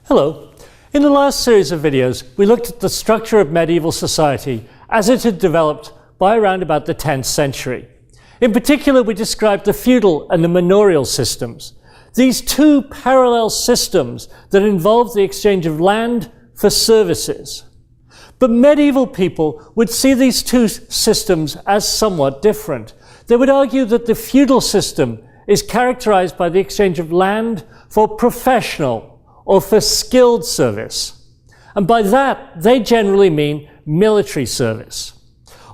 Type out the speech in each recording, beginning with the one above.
Hello. In the last series of videos, we looked at the structure of medieval society as it had developed by around about the 10th century. In particular, we described the feudal and the manorial systems, these two parallel systems that involved the exchange of land for services. But medieval people would see these two systems as somewhat different. They would argue that the feudal system is characterized by the exchange of land for professional or for skilled service. And by that, they generally mean military service.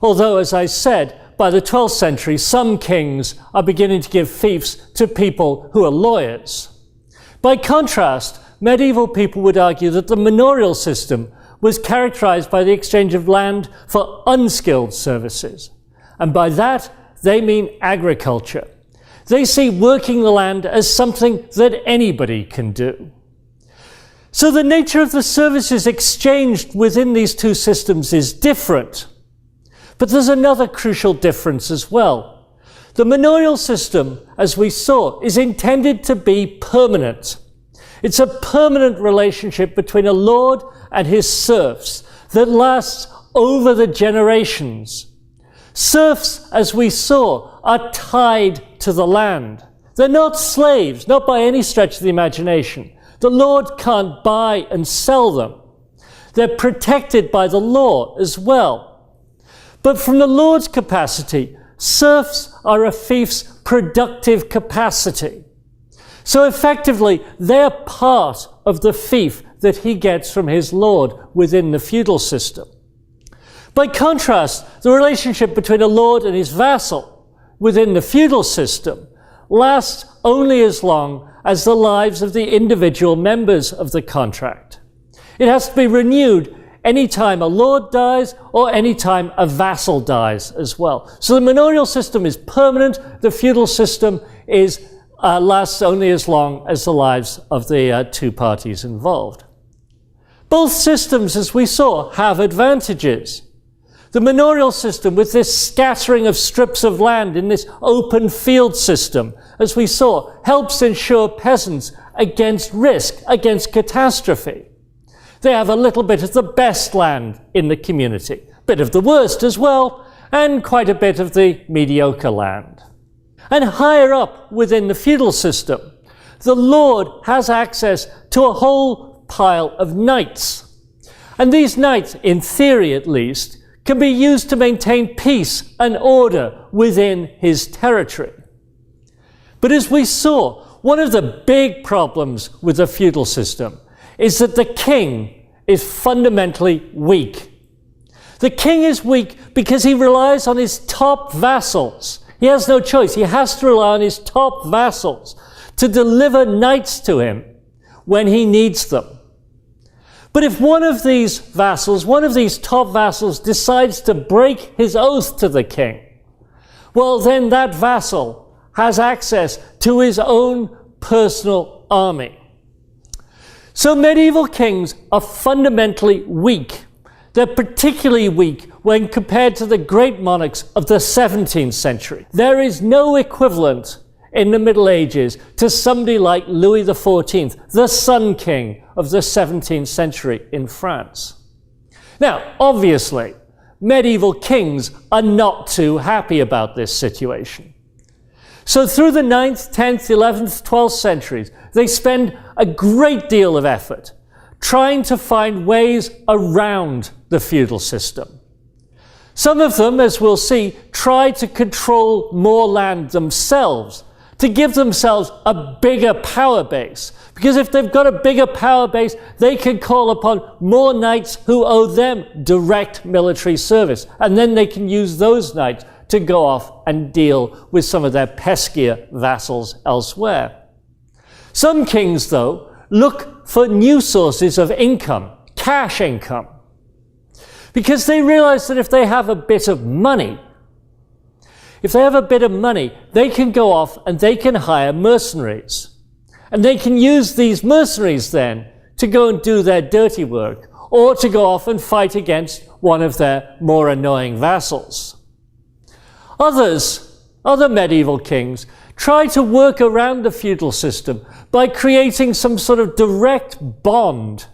Although, as I said, by the 12th century, some kings are beginning to give fiefs to people who are lawyers. By contrast, medieval people would argue that the manorial system was characterized by the exchange of land for unskilled services. And by that, they mean agriculture. They see working the land as something that anybody can do. So the nature of the services exchanged within these two systems is different. But there's another crucial difference as well. The manorial system, as we saw, is intended to be permanent. It's a permanent relationship between a lord and his serfs that lasts over the generations. Serfs, as we saw, are tied to the land. They're not slaves, not by any stretch of the imagination. The Lord can't buy and sell them. They're protected by the law as well. But from the Lord's capacity, serfs are a fief's productive capacity. So effectively, they're part of the fief that he gets from his Lord within the feudal system. By contrast, the relationship between a lord and his vassal within the feudal system lasts only as long as the lives of the individual members of the contract. It has to be renewed any time a lord dies or any time a vassal dies as well. So the manorial system is permanent. The feudal system lasts only as long as the lives of the two parties involved. Both systems, as we saw, have advantages. The manorial system, with this scattering of strips of land in this open field system, as we saw, helps ensure peasants against risk, against catastrophe. They have a little bit of the best land in the community, a bit of the worst as well, and quite a bit of the mediocre land. And higher up within the feudal system, the lord has access to a whole pile of knights. And these knights, in theory at least, can be used to maintain peace and order within his territory. But as we saw, one of the big problems with the feudal system is that the king is fundamentally weak. The king is weak because he relies on his top vassals. He has no choice. He has to rely on his top vassals to deliver knights to him when he needs them. But if one of these vassals, one of these top vassals, decides to break his oath to the king, well, then that vassal has access to his own personal army. So medieval kings are fundamentally weak. They're particularly weak when compared to the great monarchs of the 17th century. There is no equivalent in the Middle Ages to somebody like Louis XIV, the Sun King of the 17th century in France. Now, obviously, medieval kings are not too happy about this situation. So through the 9th, 10th, 11th, 12th centuries, they spend a great deal of effort trying to find ways around the feudal system. Some of them, as we'll see, try to control more land themselves, to give themselves a bigger power base. Because if they've got a bigger power base, they can call upon more knights who owe them direct military service. And then they can use those knights to go off and deal with some of their peskier vassals elsewhere. Some kings, though, look for new sources of income, cash income, because they realize that if they have a bit of money, they can go off and they can hire mercenaries. And they can use these mercenaries then to go and do their dirty work, or to go off and fight against one of their more annoying vassals. Others other medieval kings, try to work around the feudal system by creating some sort of direct bond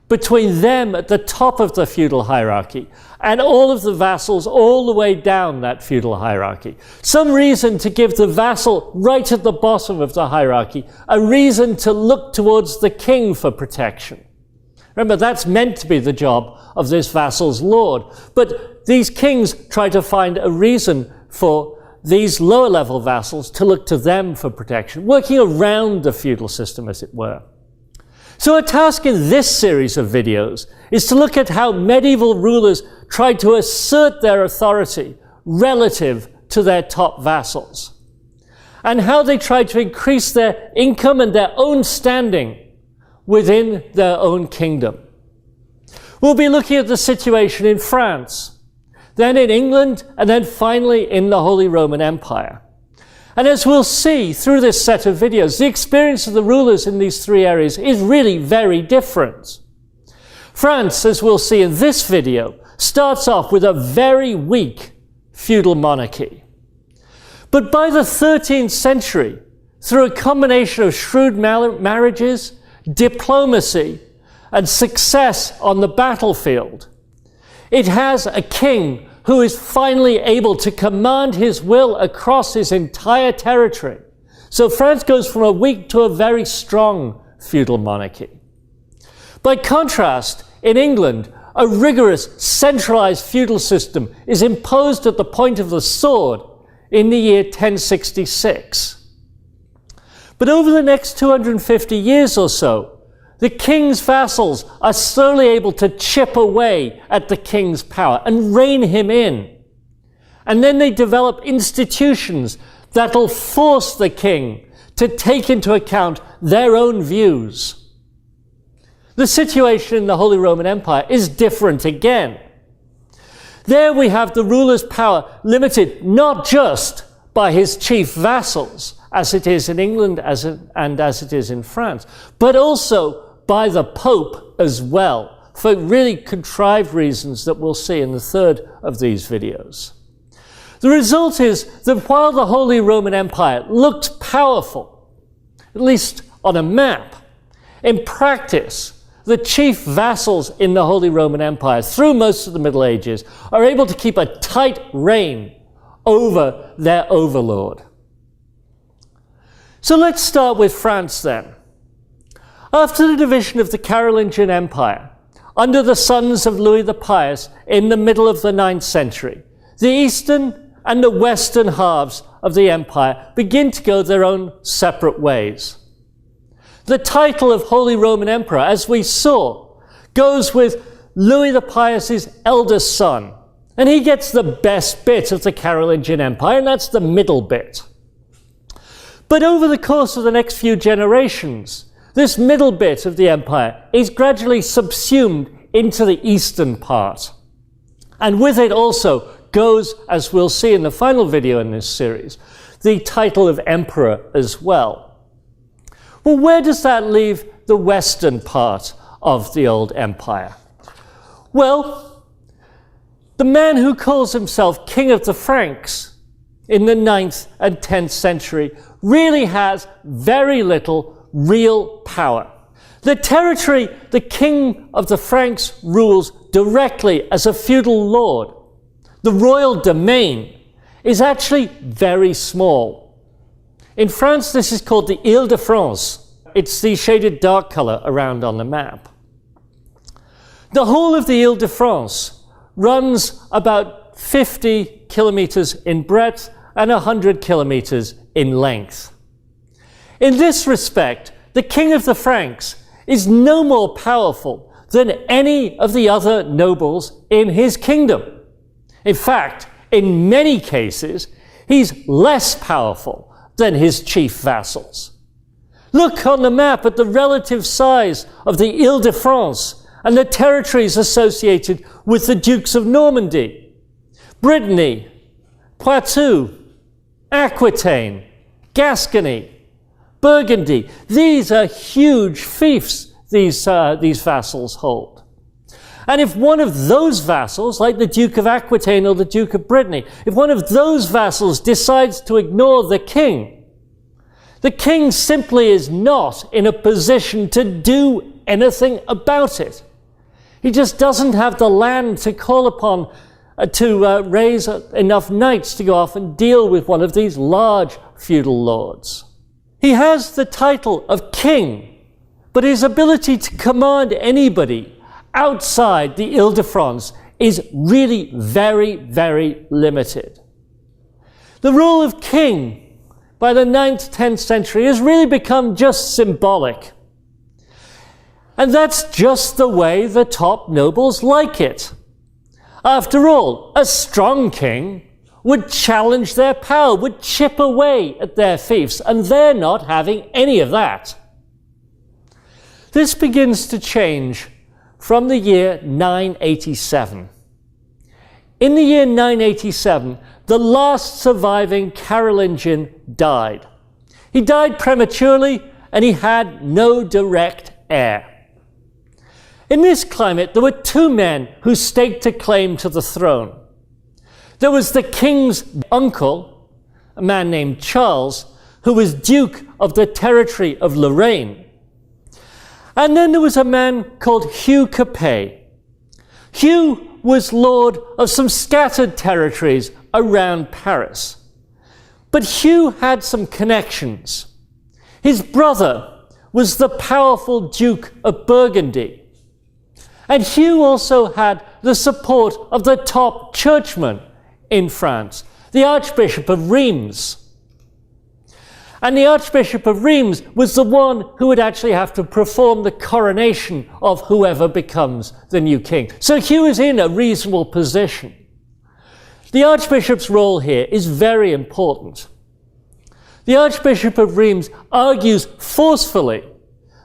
between them at the top of the feudal hierarchy and all of the vassals all the way down that feudal hierarchy. Some reason to give the vassal right at the bottom of the hierarchy a reason to look towards the king for protection. Remember, that's meant to be the job of this vassal's lord. But these kings try to find a reason for these lower level vassals to look to them for protection, working around the feudal system, as it were. So a task in this series of videos is to look at how medieval rulers tried to assert their authority relative to their top vassals, and how they tried to increase their income and their own standing within their own kingdom. We'll be looking at the situation in France, then in England, and then finally in the Holy Roman Empire. And as we'll see through this set of videos, the experience of the rulers in these three areas is really very different. France, as we'll see in this video, starts off with a very weak feudal monarchy. But by the 13th century, through a combination of shrewd marriages, diplomacy, and success on the battlefield, it has a king who is finally able to command his will across his entire territory. So France goes from a weak to a very strong feudal monarchy. By contrast, in England, a rigorous, centralized feudal system is imposed at the point of the sword in the year 1066. But over the next 250 years or so, the king's vassals are slowly able to chip away at the king's power and rein him in. And then they develop institutions that'll force the king to take into account their own views. The situation in the Holy Roman Empire is different again. There we have the ruler's power limited not just by his chief vassals, as it is in England and as it is in France, but also by the Pope as well, for really contrived reasons that we'll see in the third of these videos. The result is that while the Holy Roman Empire looked powerful, at least on a map, in practice, the chief vassals in the Holy Roman Empire, through most of the Middle Ages, are able to keep a tight rein over their overlord. So let's start with France then. After the division of the Carolingian Empire, under the sons of Louis the Pious in the middle of the 9th century, the eastern and the western halves of the empire begin to go their own separate ways. The title of Holy Roman Emperor, as we saw, goes with Louis the Pious's eldest son, and he gets the best bit of the Carolingian Empire, and that's the middle bit. But over the course of the next few generations, this middle bit of the empire is gradually subsumed into the eastern part. And with it also goes, as we'll see in the final video in this series, the title of emperor as well. Well, where does that leave the western part of the old empire? Well, the man who calls himself King of the Franks in the 9th and 10th century really has very little real power. The territory the King of the Franks rules directly as a feudal lord, the royal domain, is actually very small. In France, this is called the Ile-de-France. It's the shaded dark color around on the map. The whole of the Ile-de-France runs about 50 kilometers in breadth and 100 kilometers in length. In this respect, the King of the Franks is no more powerful than any of the other nobles in his kingdom. In fact, in many cases, he's less powerful than his chief vassals. Look on the map at the relative size of the Ile-de-France and the territories associated with the Dukes of Normandy, Brittany, Poitou, Aquitaine, Gascony, Burgundy. These are huge fiefs these vassals hold. And if one of those vassals, like the Duke of Aquitaine or the Duke of Brittany, if one of those vassals decides to ignore the king simply is not in a position to do anything about it. He just doesn't have the land to call upon to raise enough knights to go off and deal with one of these large feudal lords. He has the title of king, but his ability to command anybody outside the Ile-de-France is really very, very limited. The rule of king by the 9th, 10th century has really become just symbolic. And that's just the way the top nobles like it. After all, a strong king would challenge their power, would chip away at their fiefs, and they're not having any of that. This begins to change from the year 987. In the year 987, the last surviving Carolingian died. He died prematurely, and he had no direct heir. In this climate, there were two men who staked a claim to the throne. There was the king's uncle, a man named Charles, who was Duke of the territory of Lorraine. And then there was a man called Hugh Capet. Hugh was lord of some scattered territories around Paris. But Hugh had some connections. His brother was the powerful Duke of Burgundy. And Hugh also had the support of the top churchman in France, the Archbishop of Reims. And the Archbishop of Reims was the one who would actually have to perform the coronation of whoever becomes the new king. So Hugh is in a reasonable position. The Archbishop's role here is very important. The Archbishop of Reims argues forcefully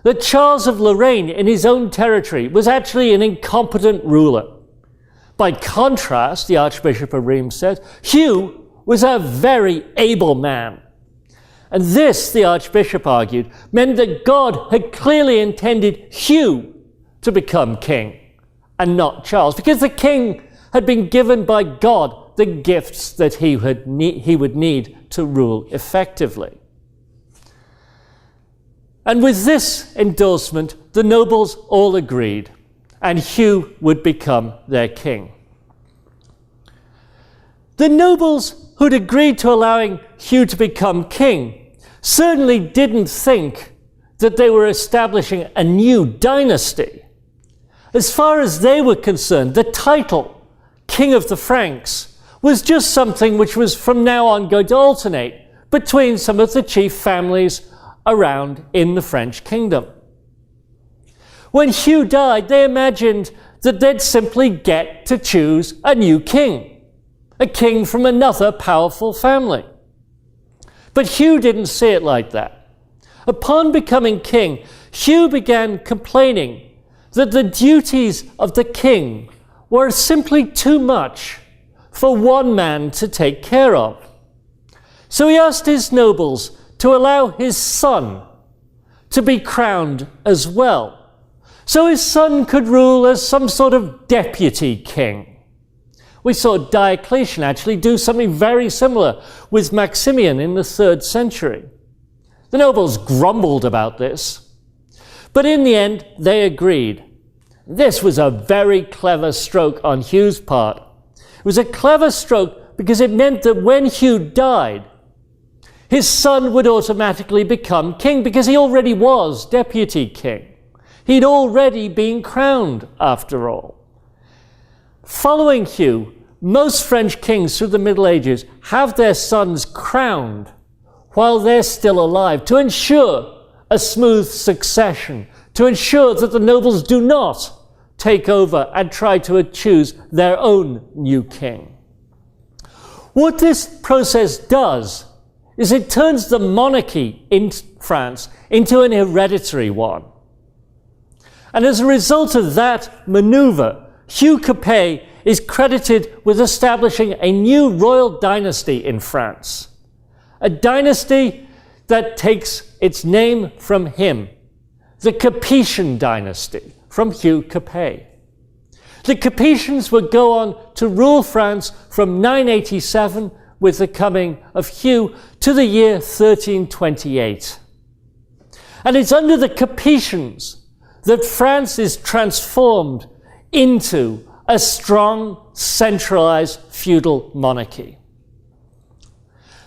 that Charles of Lorraine in his own territory was actually an incompetent ruler. By contrast, the Archbishop of Reims said, Hugh was a very able man. And this, the Archbishop argued, meant that God had clearly intended Hugh to become king and not Charles, because the king had been given by God the gifts that he would need to rule effectively. And with this endorsement, the nobles all agreed, and Hugh would become their king. The nobles who'd agreed to allowing Hugh to become king certainly didn't think that they were establishing a new dynasty. As far as they were concerned, the title, King of the Franks, was just something which was from now on going to alternate between some of the chief families around in the French kingdom. When Hugh died, they imagined that they'd simply get to choose a new king, a king from another powerful family. But Hugh didn't see it like that. Upon becoming king, Hugh began complaining that the duties of the king were simply too much for one man to take care of. So he asked his nobles to allow his son to be crowned as well, so his son could rule as some sort of deputy king. We saw Diocletian actually do something very similar with Maximian in the 3rd century. The nobles grumbled about this, but in the end they agreed. This was a very clever stroke on Hugh's part. It was a clever stroke because it meant that when Hugh died, his son would automatically become king because he already was deputy king. He'd already been crowned, after all. Following Hugh, most French kings through the Middle Ages have their sons crowned while they're still alive to ensure a smooth succession, to ensure that the nobles do not take over and try to choose their own new king. What this process does is it turns the monarchy in France into an hereditary one. And as a result of that maneuver, Hugh Capet is credited with establishing a new royal dynasty in France. A dynasty that takes its name from him, the Capetian dynasty, from Hugh Capet. The Capetians would go on to rule France from 987 with the coming of Hugh to the year 1328. And it's under the Capetians that France is transformed into a strong, centralized feudal monarchy.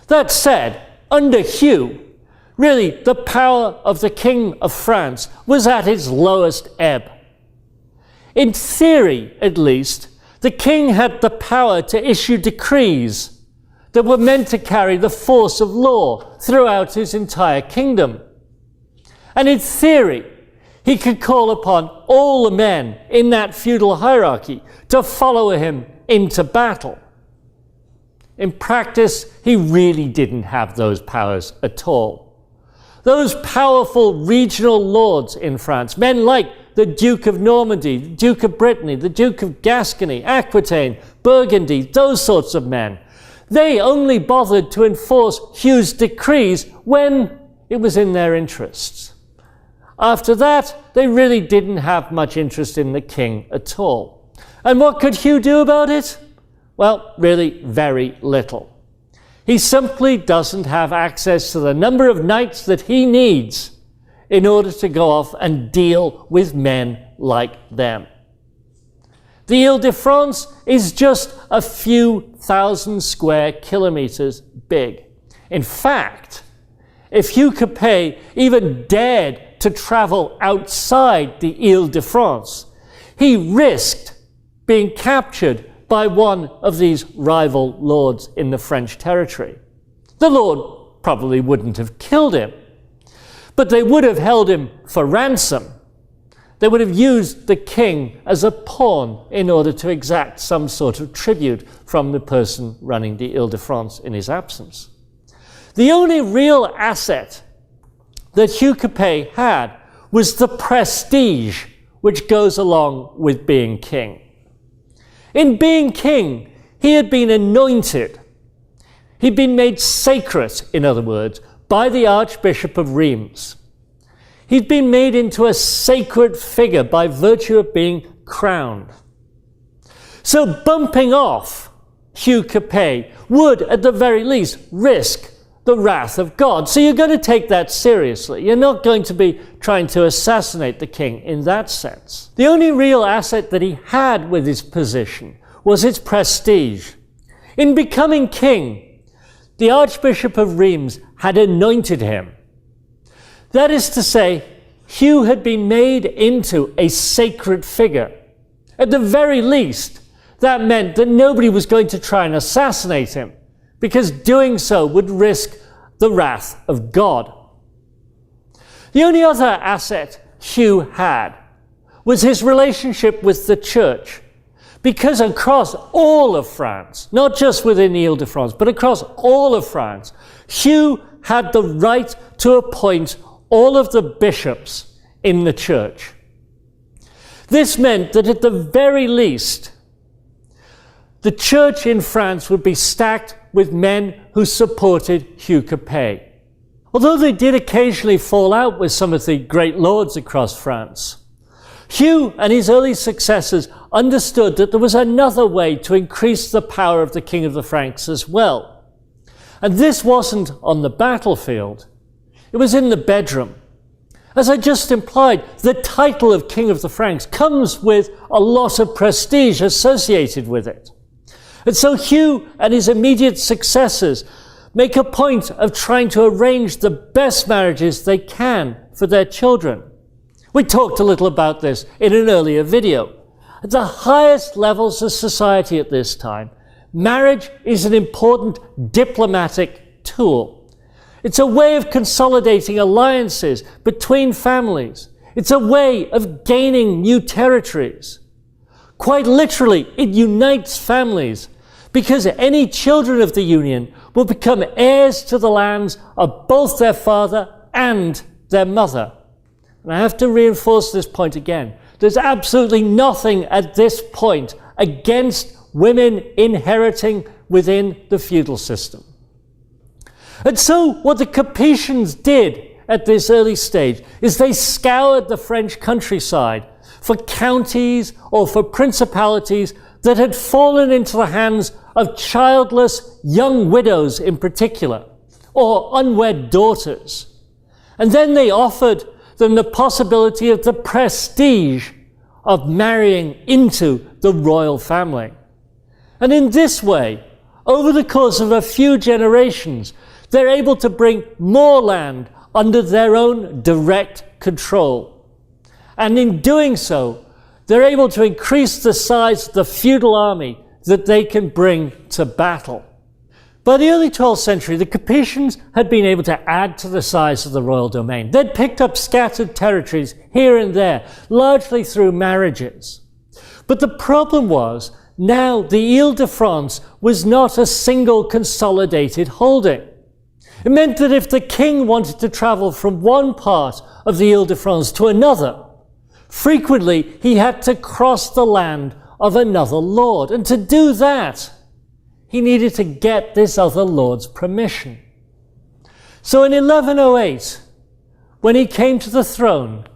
That said, under Hugh, really the power of the King of France was at its lowest ebb. In theory, at least, the king had the power to issue decrees that were meant to carry the force of law throughout his entire kingdom. And in theory, he could call upon all the men in that feudal hierarchy to follow him into battle. In practice, he really didn't have those powers at all. Those powerful regional lords in France, men like the Duke of Normandy, the Duke of Brittany, the Duke of Gascony, Aquitaine, Burgundy, those sorts of men, they only bothered to enforce Hugh's decrees when it was in their interests. After that, they really didn't have much interest in the king at all. And what could Hugh do about it? Well, really very little. He simply doesn't have access to the number of knights that he needs in order to go off and deal with men like them. The Ile-de-France is just a few thousand square kilometers big. In fact, if Hugh Capet even dared to travel outside the Ile-de-France, he risked being captured by one of these rival lords in the French territory. The lord probably wouldn't have killed him, but they would have held him for ransom. They would have used the king as a pawn in order to exact some sort of tribute from the person running the Ile-de-France in his absence. The only real asset that Hugh Capet had was the prestige which goes along with being king. In being king, he had been anointed. He'd been made sacred, in other words, by the Archbishop of Reims. He'd been made into a sacred figure by virtue of being crowned. So bumping off Hugh Capet would, at the very least, risk the wrath of God. So you're going to take that seriously. You're not going to be trying to assassinate the king in that sense. The only real asset that he had with his position was his prestige. In becoming king, the Archbishop of Reims had anointed him. That is to say, Hugh had been made into a sacred figure. At the very least, that meant that nobody was going to try and assassinate him, because doing so would risk the wrath of God. The only other asset Hugh had was his relationship with the church, because across all of France, not just within the Ile-de-France, but across all of France, Hugh had the right to appoint all of the bishops in the church. This meant that at the very least, the church in France would be stacked with men who supported Hugh Capet. Although they did occasionally fall out with some of the great lords across France, Hugh and his early successors understood that there was another way to increase the power of the King of the Franks as well. And this wasn't on the battlefield, it was in the bedroom. As I just implied, the title of King of the Franks comes with a lot of prestige associated with it. And so Hugh and his immediate successors make a point of trying to arrange the best marriages they can for their children. We talked a little about this in an earlier video. At the highest levels of society at this time, marriage is an important diplomatic tool. It's a way of consolidating alliances between families. It's a way of gaining new territories. Quite literally, it unites families, because any children of the union will become heirs to the lands of both their father and their mother. And I have to reinforce this point again. There's absolutely nothing at this point against women inheriting within the feudal system. And so what the Capetians did at this early stage is they scoured the French countryside for counties or for principalities that had fallen into the hands of childless young widows in particular, or unwed daughters. And then they offered them the possibility of the prestige of marrying into the royal family. And in this way, over the course of a few generations, they're able to bring more land under their own direct control. And in doing so, they're able to increase the size of the feudal army that they can bring to battle. By the early 12th century, the Capetians had been able to add to the size of the royal domain. They'd picked up scattered territories here and there, largely through marriages. But the problem was, now the Ile-de-France was not a single consolidated holding. It meant that if the king wanted to travel from one part of the Ile-de-France to another, frequently he had to cross the land of another lord. And to do that, he needed to get this other lord's permission. So in 1108, when he came to the throne,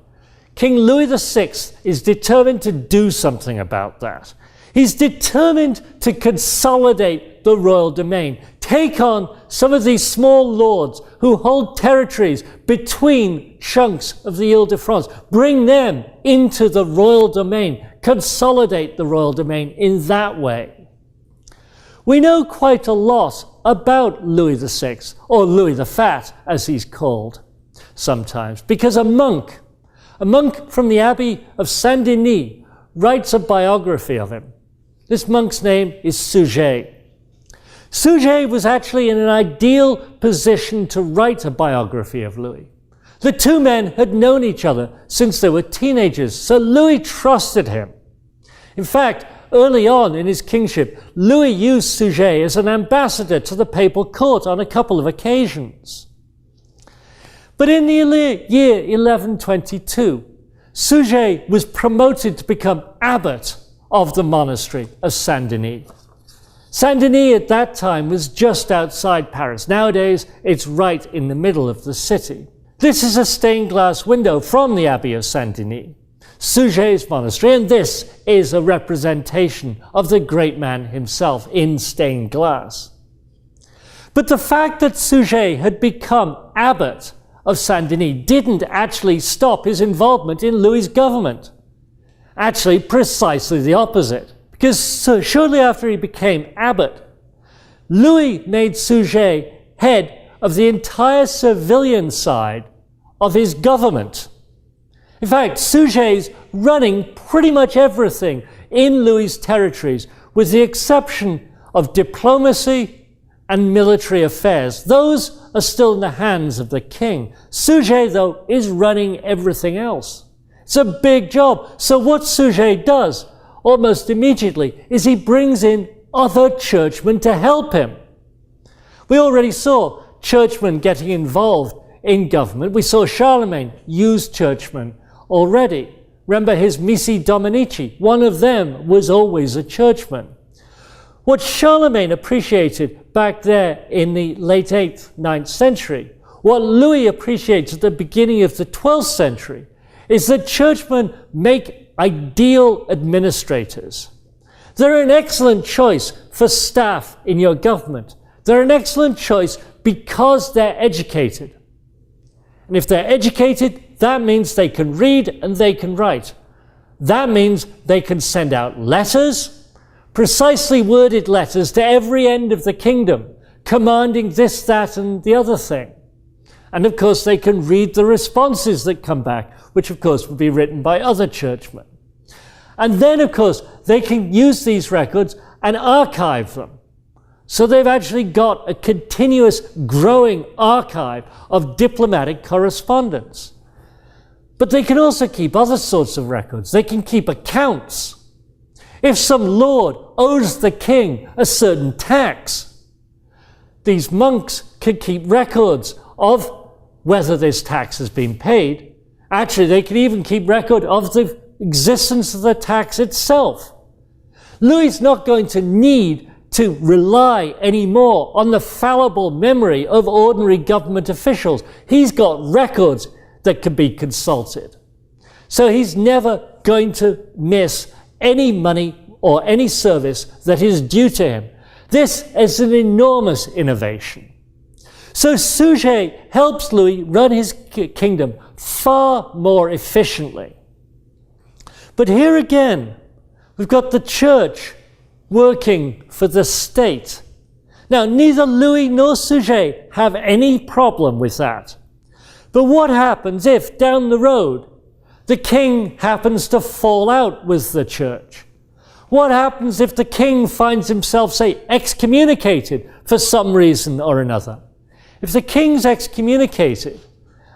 King Louis VI is determined to do something about that. He's determined to consolidate the royal domain, take on some of these small lords who hold territories between chunks of the Ile-de-France, bring them into the royal domain, consolidate the royal domain in that way. We know quite a lot about Louis VI, or Louis the Fat, as he's called sometimes, because a monk from the Abbey of Saint-Denis writes a biography of him. This monk's name is Suger. Suger was actually in an ideal position to write a biography of Louis. The two men had known each other since they were teenagers, so Louis trusted him. In fact, early on in his kingship, Louis used Suger as an ambassador to the papal court on a couple of occasions. But in the year 1122, Suger was promoted to become abbot of the monastery of Saint-Denis. Saint-Denis at that time was just outside Paris. Nowadays, it's right in the middle of the city. This is a stained glass window from the Abbey of Saint-Denis, Suger's monastery, and this is a representation of the great man himself in stained glass. But the fact that Suger had become abbot of Saint-Denis didn't actually stop his involvement in Louis's government. Actually, precisely the opposite. Because shortly after he became abbot, Louis made Suger head of the entire civilian side of his government. In fact, Suger's running pretty much everything in Louis's territories, with the exception of diplomacy and military affairs. Those are still in the hands of the king. Suger, though, is running everything else. It's a big job. So what Suger does almost immediately is he brings in other churchmen to help him. We already saw churchmen getting involved in government. We saw Charlemagne use churchmen already. Remember his Missi Dominici. One of them was always a churchman. What Charlemagne appreciated back there in the late 8th, 9th century, what Louis appreciates at the beginning of the 12th century, is that churchmen make ideal administrators. They're an excellent choice for staff in your government. They're an excellent choice because they're educated. And if they're educated, that means they can read and they can write. That means they can send out letters, precisely worded letters to every end of the kingdom, commanding this, that, and the other thing. And of course, they can read the responses that come back, which of course will be written by other churchmen. And then, of course, they can use these records and archive them. So they've actually got a continuous growing archive of diplomatic correspondence. But they can also keep other sorts of records. They can keep accounts. If some lord owes the king a certain tax, these monks can keep records of whether this tax has been paid. Actually, they can even keep record of the existence of the tax itself. Louis is not going to need to rely anymore on the fallible memory of ordinary government officials. He's got records that can be consulted. So he's never going to miss any money or any service that is due to him. This is an enormous innovation. So Suger helps Louis run his kingdom far more efficiently. But here again, we've got the church working for the state. Now, neither Louis nor Suger have any problem with that. But what happens if, down the road, the king happens to fall out with the church? What happens if the king finds himself, say, excommunicated for some reason or another? If the king's excommunicated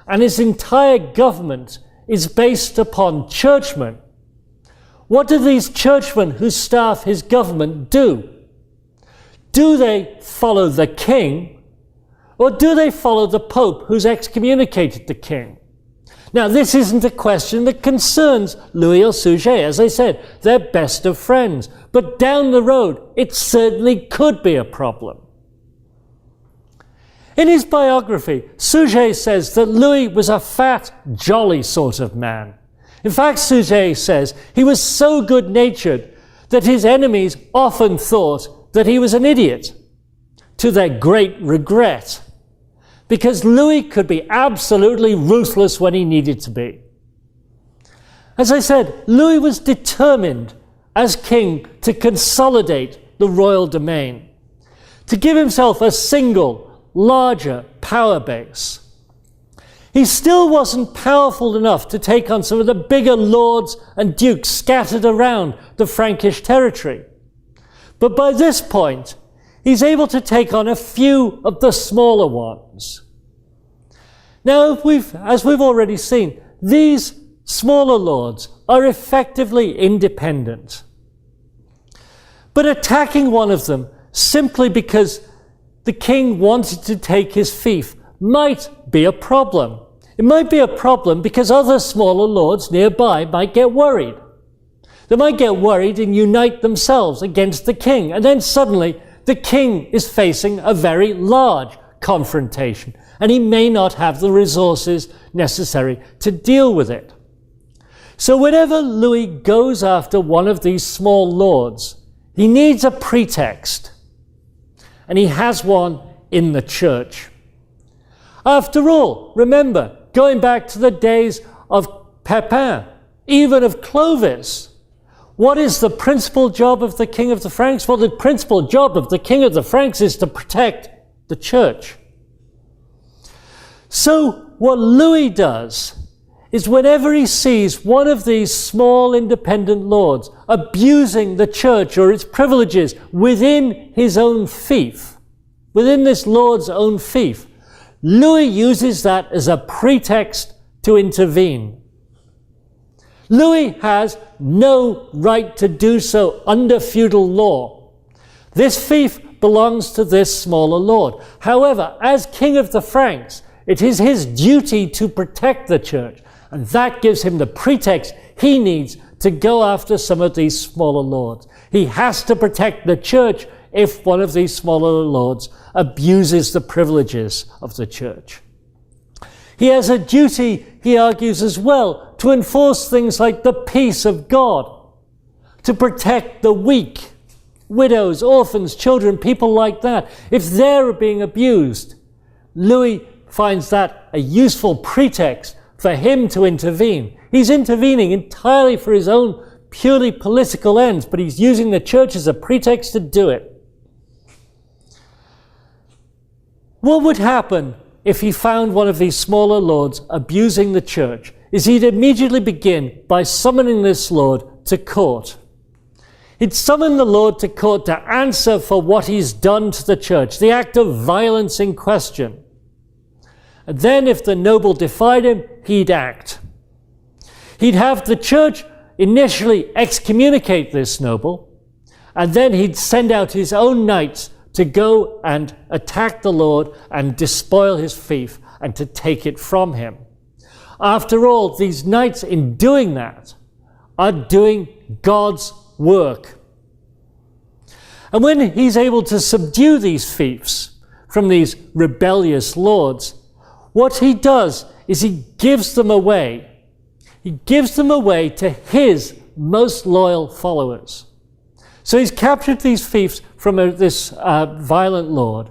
and his entire government is based upon churchmen, what do these churchmen who staff his government do? Do they follow the king, or do they follow the Pope who's excommunicated the king? Now, this isn't a question that concerns Louis or Suger. As I said, they're best of friends. But down the road, it certainly could be a problem. In his biography, Suger says that Louis was a fat, jolly sort of man. In fact, Suger says he was so good-natured that his enemies often thought that he was an idiot, to their great regret, because Louis could be absolutely ruthless when he needed to be. As I said, Louis was determined as king to consolidate the royal domain, to give himself a single, larger power base. He still wasn't powerful enough to take on some of the bigger lords and dukes scattered around the Frankish territory. But by this point, he's able to take on a few of the smaller ones. Now, as we've already seen, these smaller lords are effectively independent. But attacking one of them simply because the king wanted to take his fief might be a problem. It might be a problem because other smaller lords nearby might get worried. They might get worried and unite themselves against the king, and then suddenly the king is facing a very large confrontation, and he may not have the resources necessary to deal with it. So whenever Louis goes after one of these small lords, he needs a pretext, and he has one in the church. After all, remember, going back to the days of Pepin, even of Clovis, what is the principal job of the king of the Franks? Well, the principal job of the king of the Franks is to protect the church. So what Louis does is whenever he sees one of these small independent lords abusing the church or its privileges within his own fief, within this lord's own fief, Louis uses that as a pretext to intervene. Louis has no right to do so under feudal law. This fief belongs to this smaller lord. However, as king of the Franks, it is his duty to protect the church, and that gives him the pretext he needs to go after some of these smaller lords. He has to protect the church if one of these smaller lords abuses the privileges of the church. He has a duty, he argues as well, to enforce things like the peace of God, to protect the weak, widows, orphans, children, people like that. If they're being abused, Louis finds that a useful pretext for him to intervene. He's intervening entirely for his own purely political ends, but he's using the church as a pretext to do it. What would happen if he found one of these smaller lords abusing the church is he'd immediately begin by summoning this lord to court. He'd summon the lord to court to answer for what he's done to the church, the act of violence in question. And then if the noble defied him, he'd act. He'd have the church initially excommunicate this noble, and then he'd send out his own knights to go and attack the lord and despoil his fief and to take it from him. After all, these knights, in doing that, are doing God's work. And when he's able to subdue these fiefs from these rebellious lords, what he does is he gives them away. he gives them away to his most loyal followers. So he's captured these fiefs from this violent lord.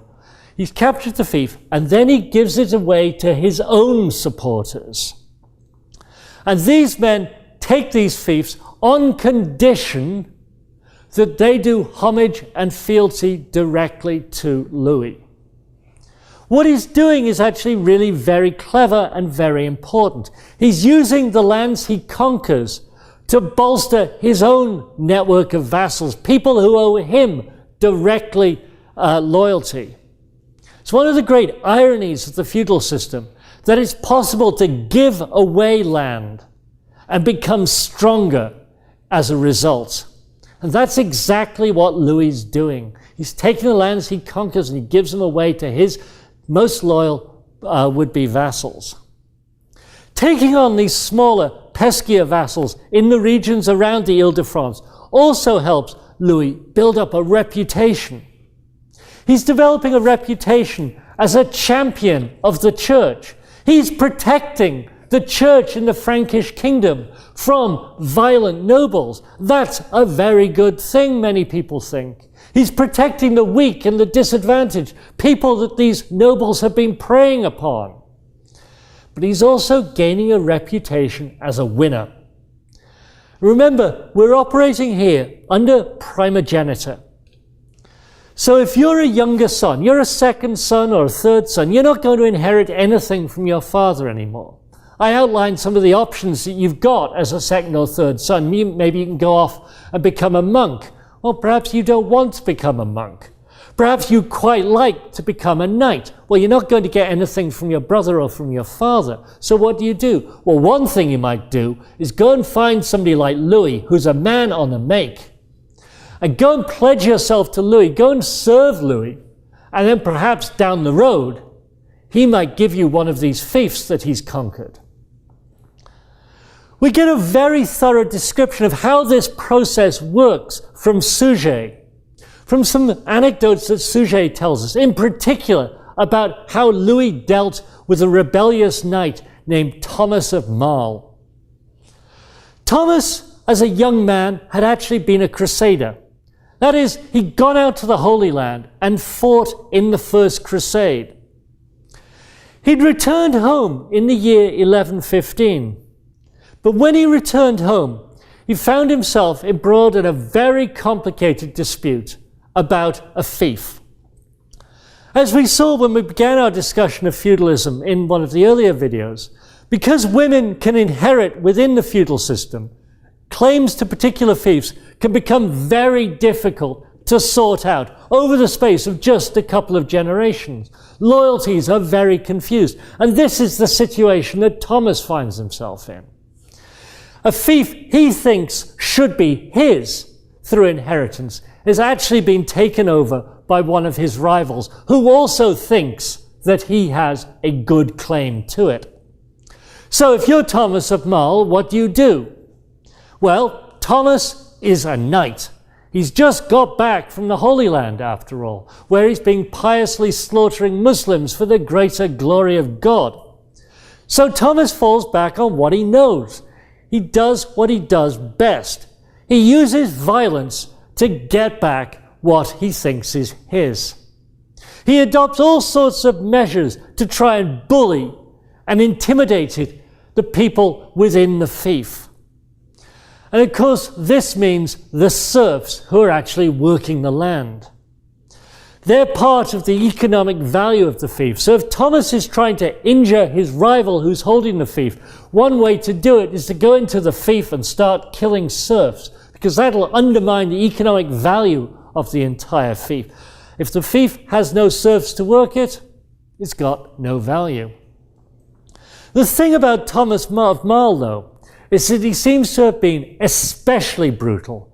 He's captured the fief, and then he gives it away to his own supporters. And these men take these fiefs on condition that they do homage and fealty directly to Louis. What he's doing is actually really very clever and very important. He's using the lands he conquers to bolster his own network of vassals, people who owe him directly loyalty. It's one of the great ironies of the feudal system that it's possible to give away land and become stronger as a result. And that's exactly what Louis is doing. He's taking the lands he conquers and he gives them away to his most loyal would-be vassals. Taking on these smaller, peskier vassals in the regions around the Ile-de-France also helps Louis build up a reputation. He's developing a reputation as a champion of the church. He's protecting the church in the Frankish kingdom from violent nobles. That's a very good thing, many people think. He's protecting the weak and the disadvantaged, people that these nobles have been preying upon. But he's also gaining a reputation as a winner. Remember, we're operating here under primogeniture. So if you're a younger son, you're a second son or a third son, you're not going to inherit anything from your father anymore. I outlined some of the options that you've got as a second or third son. Maybe you can go off and become a monk. Well, perhaps you don't want to become a monk. Perhaps you quite like to become a knight. Well, you're not going to get anything from your brother or from your father. So what do? Well, one thing you might do is go and find somebody like Louis, who's a man on the make, and go and pledge yourself to Louis. Go and serve Louis. And then perhaps down the road, he might give you one of these fiefs that he's conquered. We get a very thorough description of how this process works from Suger, from some anecdotes that Suger tells us, in particular about how Louis dealt with a rebellious knight named Thomas of Malle. Thomas, as a young man, had actually been a crusader. That is, he'd gone out to the Holy Land and fought in the First Crusade. He'd returned home in the year 1115. But when he returned home, he found himself embroiled in a very complicated dispute about a fief. As we saw when we began our discussion of feudalism in one of the earlier videos, because women can inherit within the feudal system, claims to particular fiefs can become very difficult to sort out over the space of just a couple of generations. Loyalties are very confused, and this is the situation that Thomas finds himself in. A fief he thinks should be his through inheritance is actually being taken over by one of his rivals, who also thinks that he has a good claim to it. So if you're Thomas of Malle, what do? Well, Thomas is a knight. He's just got back from the Holy Land, after all, where he's been piously slaughtering Muslims for the greater glory of God. So Thomas falls back on what he knows. He does what he does best. He uses violence to get back what he thinks is his. He adopts all sorts of measures to try and bully and intimidate the people within the fief. And of course, this means the serfs who are actually working the land. They're part of the economic value of the fief. So if Thomas is trying to injure his rival who's holding the fief, one way to do it is to go into the fief and start killing serfs, because that'll undermine the economic value of the entire fief. If the fief has no serfs to work it, it's got no value. The thing about Thomas of Malle, though, is that he seems to have been especially brutal.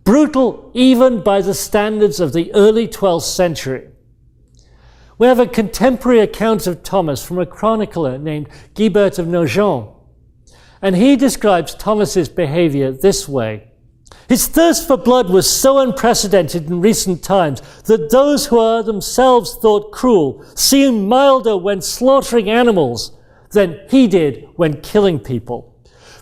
Brutal even by the standards of the early 12th century. We have a contemporary account of Thomas from a chronicler named Guibert of Nogent, and he describes Thomas's behavior this way. His thirst for blood was so unprecedented in recent times that those who are themselves thought cruel seemed milder when slaughtering animals than he did when killing people.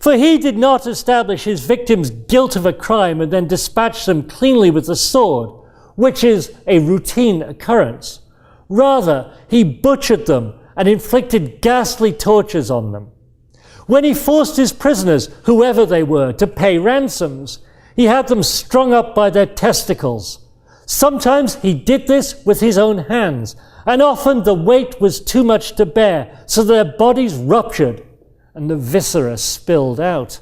For he did not establish his victims' guilt of a crime and then dispatch them cleanly with the sword, which is a routine occurrence. Rather, he butchered them and inflicted ghastly tortures on them. When he forced his prisoners, whoever they were, to pay ransoms, he had them strung up by their testicles. Sometimes he did this with his own hands, and often the weight was too much to bear, so their bodies ruptured and the viscera spilled out.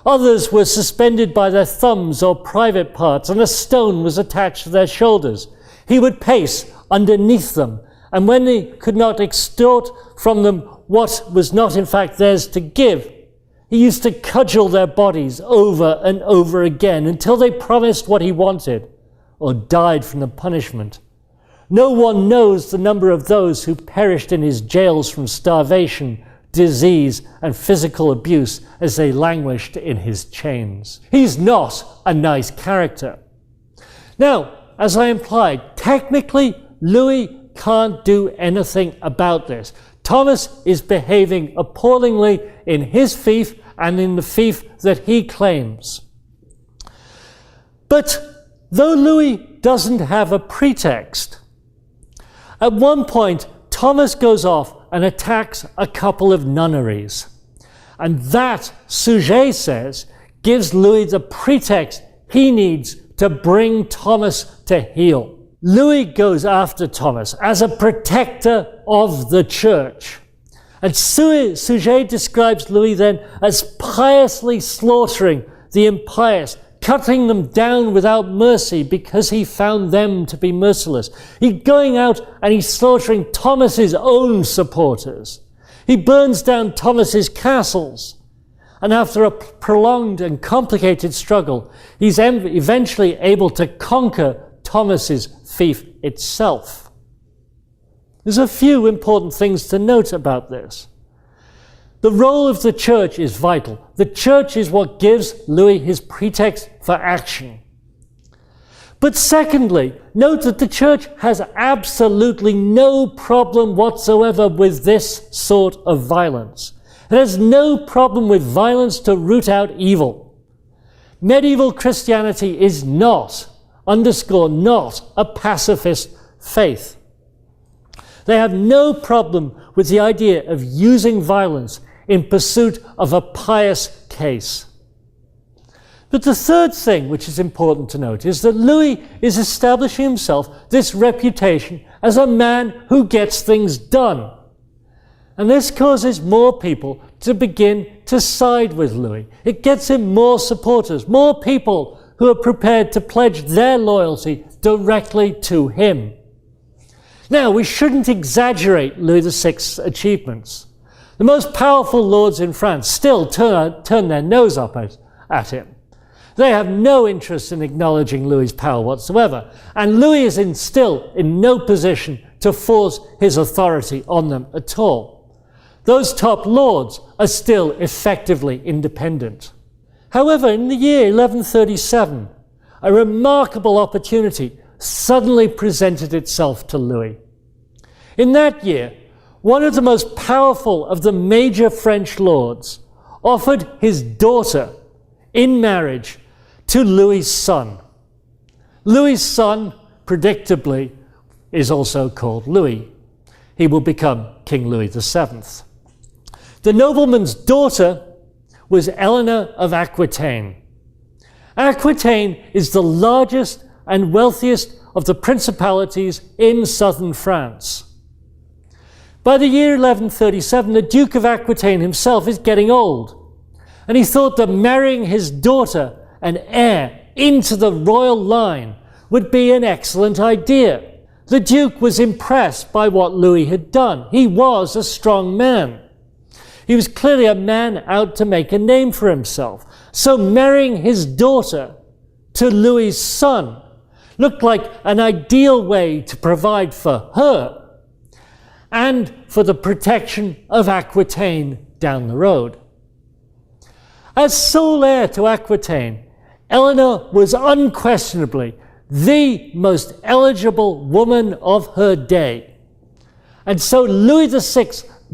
Others were suspended by their thumbs or private parts, and a stone was attached to their shoulders. He would pace underneath them, and when he could not extort from them what was not in fact theirs to give, he used to cudgel their bodies over and over again until they promised what he wanted or died from the punishment. No one knows the number of those who perished in his jails from starvation, disease, and physical abuse as they languished in his chains. He's not a nice character. Now, as I implied, technically, Louis can't do anything about this. Thomas is behaving appallingly in his fief and in the fief that he claims. But though Louis doesn't have a pretext, at one point Thomas goes off and attacks a couple of nunneries. And that, Suger says, gives Louis the pretext he needs to bring Thomas to heel. Louis goes after Thomas as a protector of the church. And Suger describes Louis then as piously slaughtering the impious, cutting them down without mercy because he found them to be merciless. He's going out and he's slaughtering Thomas's own supporters. He burns down Thomas's castles. And after a prolonged and complicated struggle, he's eventually able to conquer Thomas's fief itself. There's a few important things to note about this. The role of the church is vital. The church is what gives Louis his pretext for action. But secondly, note that the church has absolutely no problem whatsoever with this sort of violence. It has no problem with violence to root out evil. Medieval Christianity is not, not, a pacifist faith. They have no problem with the idea of using violence in pursuit of a pious case. But the third thing which is important to note is that Louis is establishing himself this reputation as a man who gets things done. And this causes more people to begin to side with Louis. It gets him more supporters, more people who are prepared to pledge their loyalty directly to him. Now, we shouldn't exaggerate Louis VI's achievements. The most powerful lords in France still turn their nose up at him. They have no interest in acknowledging Louis's power whatsoever, and Louis is still in no position to force his authority on them at all. Those top lords are still effectively independent. However, in the year 1137, a remarkable opportunity suddenly presented itself to Louis. In that year, one of the most powerful of the major French lords offered his daughter in marriage to Louis's son. Louis's son, predictably, is also called Louis. He will become King Louis VII. The nobleman's daughter was Eleanor of Aquitaine. Aquitaine is the largest and wealthiest of the principalities in southern France. By the year 1137, the Duke of Aquitaine himself is getting old, and he thought that marrying his daughter and heir into the royal line would be an excellent idea. The Duke was impressed by what Louis had done. He was a strong man. He was clearly a man out to make a name for himself. So marrying his daughter to Louis's son looked like an ideal way to provide for her and for the protection of Aquitaine down the road. As sole heir to Aquitaine, Eleanor was unquestionably the most eligible woman of her day. And so Louis VI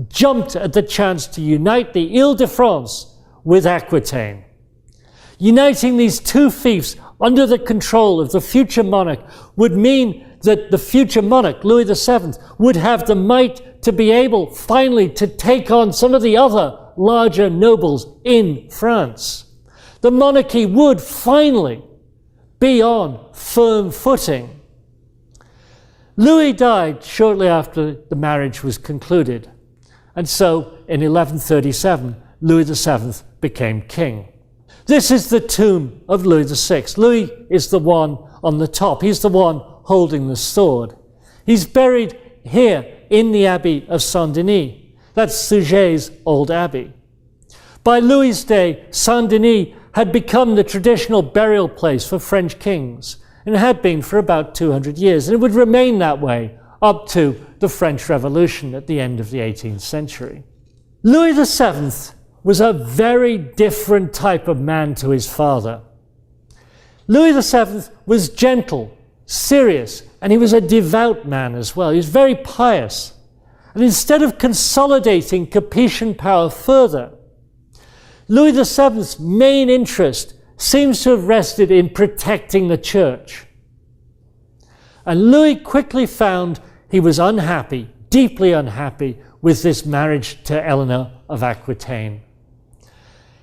jumped at the chance to unite the Ile-de-France with Aquitaine. Uniting these two fiefs under the control of the future monarch would mean that the future monarch, Louis VII, would have the might to be able finally to take on some of the other larger nobles in France. The monarchy would finally be on firm footing. Louis died shortly after the marriage was concluded, and so in 1137, Louis VII became king. This is the tomb of Louis VI. Louis is the one on the top. He's the one holding the sword. He's buried here in the Abbey of Saint-Denis. That's Suger's old abbey. By Louis's day, Saint-Denis had become the traditional burial place for French kings, and had been for about 200 years, and it would remain that way up to the French Revolution at the end of the 18th century. Louis VII was a very different type of man to his father. Louis VII was gentle, serious, and he was a devout man as well. He was very pious. And instead of consolidating Capetian power further, Louis VII's main interest seems to have rested in protecting the church. And Louis quickly found he was unhappy, deeply unhappy, with this marriage to Eleanor of Aquitaine.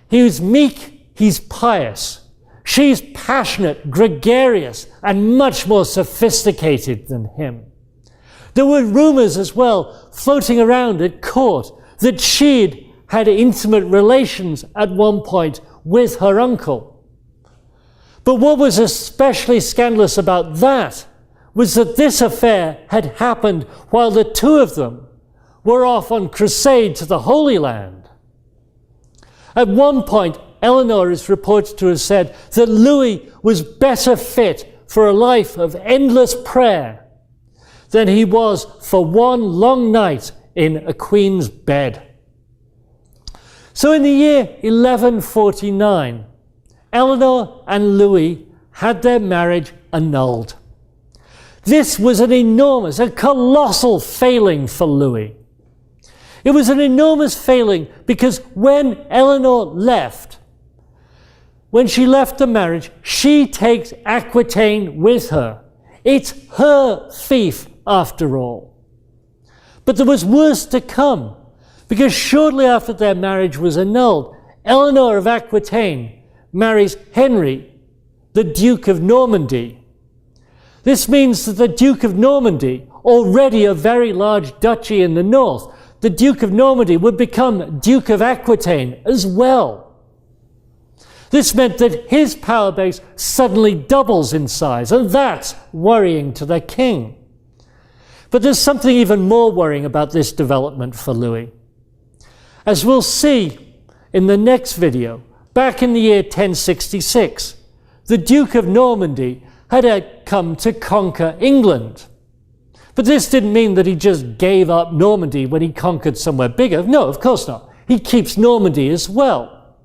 He was meek, he's pious. She's passionate, gregarious, and much more sophisticated than him. There were rumors as well floating around at court that she'd had intimate relations at one point with her uncle. But what was especially scandalous about that was that this affair had happened while the two of them were off on crusade to the Holy Land. At one point, Eleanor is reported to have said that Louis was better fit for a life of endless prayer than he was for one long night in a queen's bed. So in the year 1149, Eleanor and Louis had their marriage annulled. This was an enormous, a colossal failing for Louis. It was an enormous failing because when Eleanor left, when she left the marriage, she takes Aquitaine with her. It's her fief after all. But there was worse to come, because shortly after their marriage was annulled, Eleanor of Aquitaine marries Henry, the Duke of Normandy. This means that the Duke of Normandy, already a very large duchy in the north, the Duke of Normandy would become Duke of Aquitaine as well. This meant that his power base suddenly doubles in size, and that's worrying to the king. But there's something even more worrying about this development for Louis. As we'll see in the next video, back in the year 1066, the Duke of Normandy had come to conquer England. But this didn't mean that he just gave up Normandy when he conquered somewhere bigger. No, of course not. He keeps Normandy as well.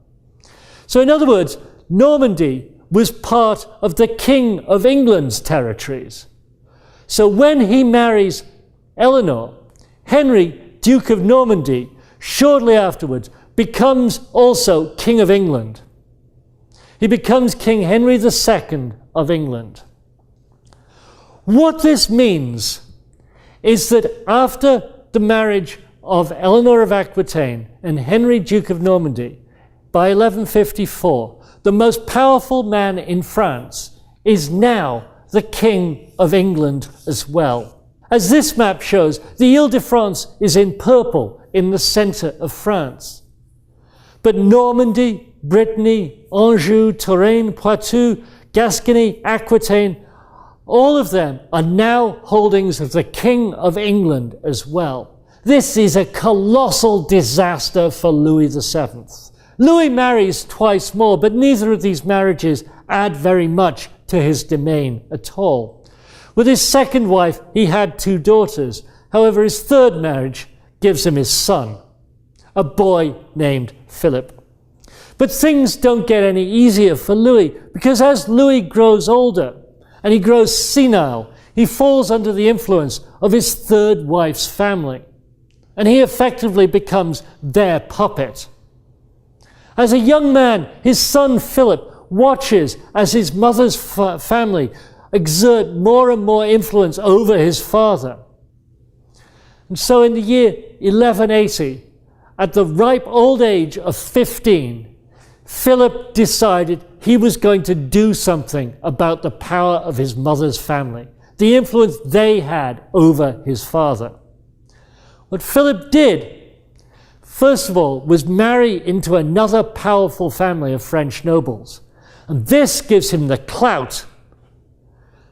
So in other words, Normandy was part of the King of England's territories. So when he marries Eleanor, Henry, Duke of Normandy, shortly afterwards becomes also King of England. He becomes King Henry II of England. What this means is that after the marriage of Eleanor of Aquitaine and Henry, Duke of Normandy, by 1154, the most powerful man in France is now the King of England as well. As this map shows, the Ile-de-France is in purple in the center of France. But Normandy, Brittany, Anjou, Touraine, Poitou, Gascony, Aquitaine, all of them are now holdings of the King of England as well. This is a colossal disaster for Louis VII. Louis marries twice more, but neither of these marriages add very much to his domain at all. With his second wife, he had 2 daughters. However, his third marriage gives him his son, a boy named Philip. But things don't get any easier for Louis, because as Louis grows older and he grows senile, he falls under the influence of his third wife's family, and he effectively becomes their puppet. As a young man, his son Philip watches as his mother's family exert more and more influence over his father. And so in the year 1180, at the ripe old age of 15, Philip decided he was going to do something about the power of his mother's family, the influence they had over his father. What Philip did, first of all, was marry into another powerful family of French nobles. And this gives him the clout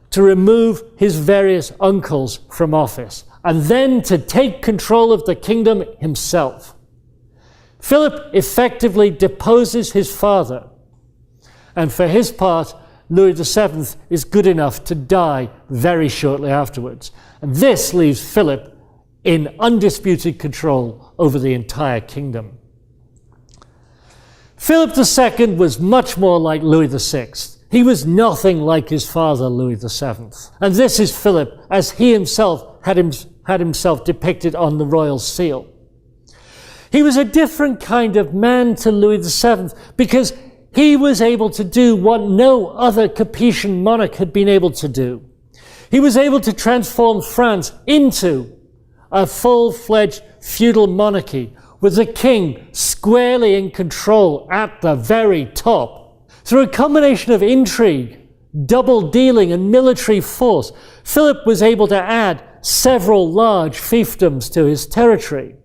to remove his various uncles from office, and then to take control of the kingdom himself. Philip effectively deposes his father, and for his part, Louis VII is good enough to die very shortly afterwards. And this leaves Philip in undisputed control over the entire kingdom. Philip II was much more like Louis VI. He was nothing like his father, Louis VII. And this is Philip, as he himself had himself depicted on the royal seal. He was a different kind of man to Louis VII because he was able to do what no other Capetian monarch had been able to do. He was able to transform France into a full-fledged feudal monarchy with the king squarely in control at the very top. Through a combination of intrigue, double dealing, and military force, Philip was able to add several large fiefdoms to his territory.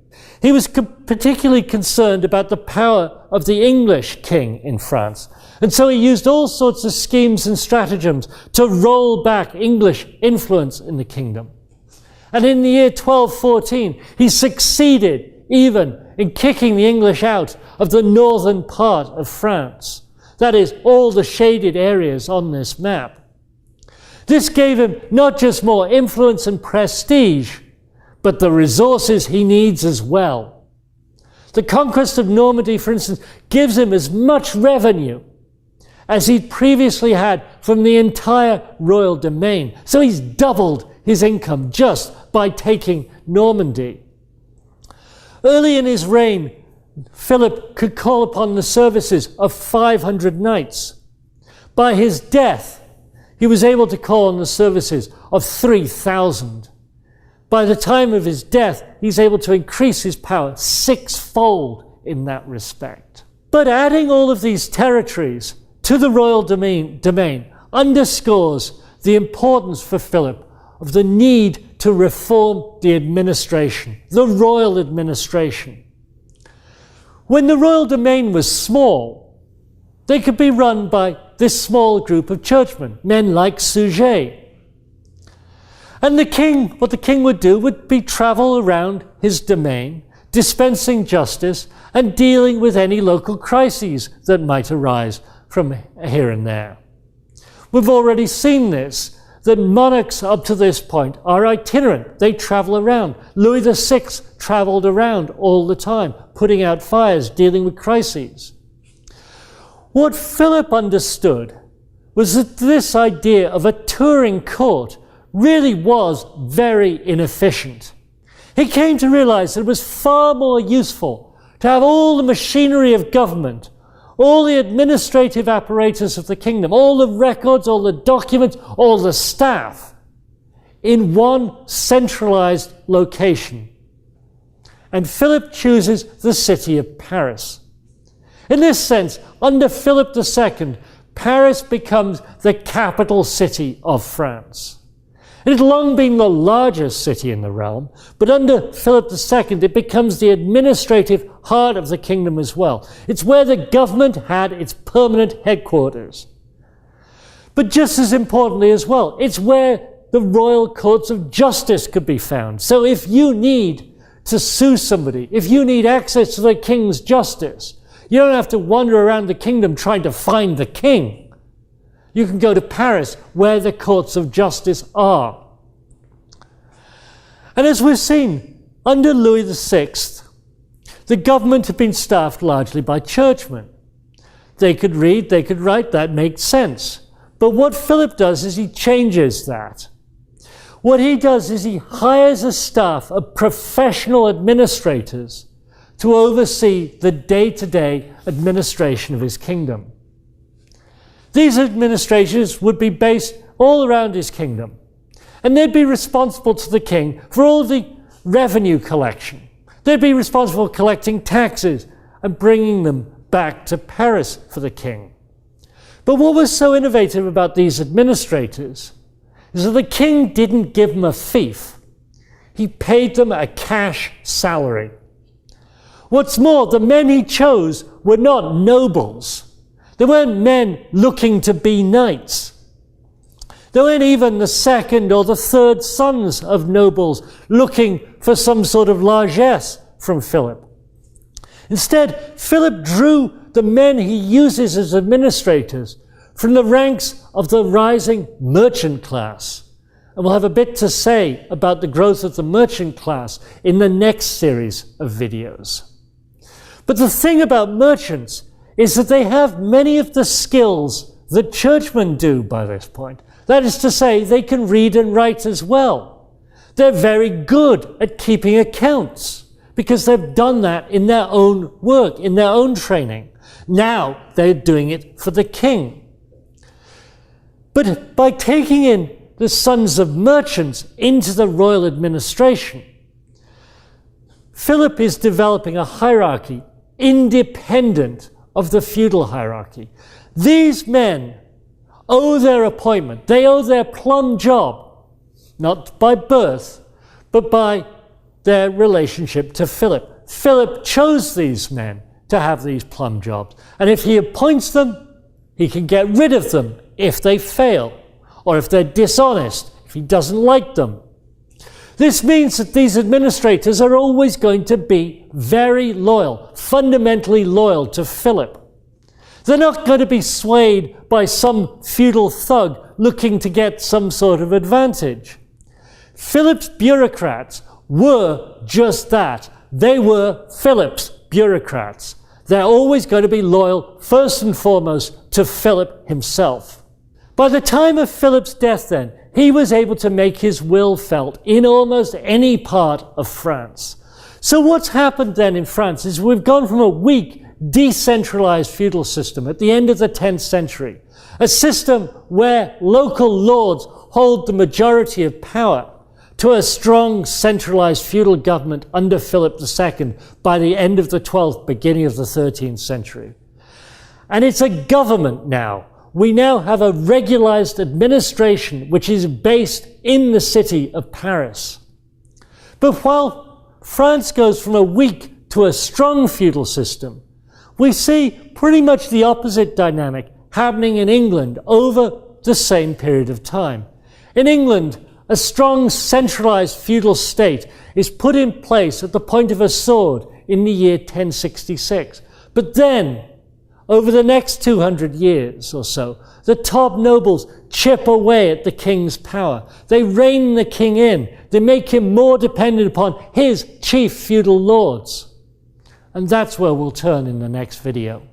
He was particularly concerned about the power of the English king in France, and so he used all sorts of schemes and stratagems to roll back English influence in the kingdom. And in the year 1214, he succeeded even in kicking the English out of the northern part of France. That is, all the shaded areas on this map. This gave him not just more influence and prestige, but the resources he needs as well. The conquest of Normandy, for instance, gives him as much revenue as he'd previously had from the entire royal domain. So he's doubled his income just by taking Normandy. Early in his reign, Philip could call upon the services of 500 knights. By his death, he was able to call on the services of 3,000. By the time of his death, he's able to increase his power sixfold in that respect. But adding all of these territories to the royal domain underscores the importance for Philip of the need to reform the administration, the royal administration. When the royal domain was small, they could be run by this small group of churchmen, men like Suger. And the king, what the king would do would be travel around his domain, dispensing justice and dealing with any local crises that might arise from here and there. We've already seen this, that monarchs up to this point are itinerant. They travel around. Louis VI traveled around all the time, putting out fires, dealing with crises. What Philip understood was that this idea of a touring court really was very inefficient. He came to realize that it was far more useful to have all the machinery of government, all the administrative apparatus of the kingdom, all the records, all the documents, all the staff in one centralized location. And Philip chooses the city of Paris. In this sense, under Philip II, Paris becomes the capital city of France. It had long been the largest city in the realm, but under Philip II, it becomes the administrative heart of the kingdom as well. It's where the government had its permanent headquarters. But just as importantly as well, it's where the royal courts of justice could be found. So if you need to sue somebody, if you need access to the king's justice, you don't have to wander around the kingdom trying to find the king. You can go to Paris, where the courts of justice are. And as we've seen, under Louis VI, the government had been staffed largely by churchmen. They could read, they could write, that makes sense. But what Philip does is he changes that. What he does is he hires a staff of professional administrators to oversee the day-to-day administration of his kingdom. These administrations would be based all around his kingdom, and they'd be responsible to the king for all the revenue collection. They'd be responsible for collecting taxes and bringing them back to Paris for the king. But what was so innovative about these administrators is that the king didn't give them a fief. He paid them a cash salary. What's more, the men he chose were not nobles. They weren't men looking to be knights. They weren't even the second or the third sons of nobles looking for some sort of largesse from Philip. Instead, Philip drew the men he uses as administrators from the ranks of the rising merchant class. And we'll have a bit to say about the growth of the merchant class in the next series of videos. But the thing about merchants is that they have many of the skills that churchmen do by this point. That is to say, they can read and write as well. They're very good at keeping accounts because they've done that in their own work, in their own training. Now they're doing it for the king. But by taking in the sons of merchants into the royal administration, Philip is developing a hierarchy independent of the feudal hierarchy. These men owe their appointment, they owe their plum job, not by birth, but by their relationship to Philip. Philip chose these men to have these plum jobs, and if he appoints them, he can get rid of them if they fail, or if they're dishonest, if he doesn't like them. This means that these administrators are always going to be very loyal, fundamentally loyal to Philip. They're not going to be swayed by some feudal thug looking to get some sort of advantage. Philip's bureaucrats were just that. They were Philip's bureaucrats. They're always going to be loyal, first and foremost, to Philip himself. By the time of Philip's death, then, he was able to make his will felt in almost any part of France. So what's happened then in France is we've gone from a weak, decentralized feudal system at the end of the 10th century, a system where local lords hold the majority of power, to a strong centralized feudal government under Philip II by the end of the 12th, beginning of the 13th century. And it's a government now. We now have a regularized administration which is based in the city of Paris. But while France goes from a weak to a strong feudal system, we see pretty much the opposite dynamic happening in England over the same period of time. In England, a strong centralized feudal state is put in place at the point of a sword in the year 1066. But then, over the next 200 years or so, the top nobles chip away at the king's power. They rein the king in. They make him more dependent upon his chief feudal lords. And that's where we'll turn in the next video.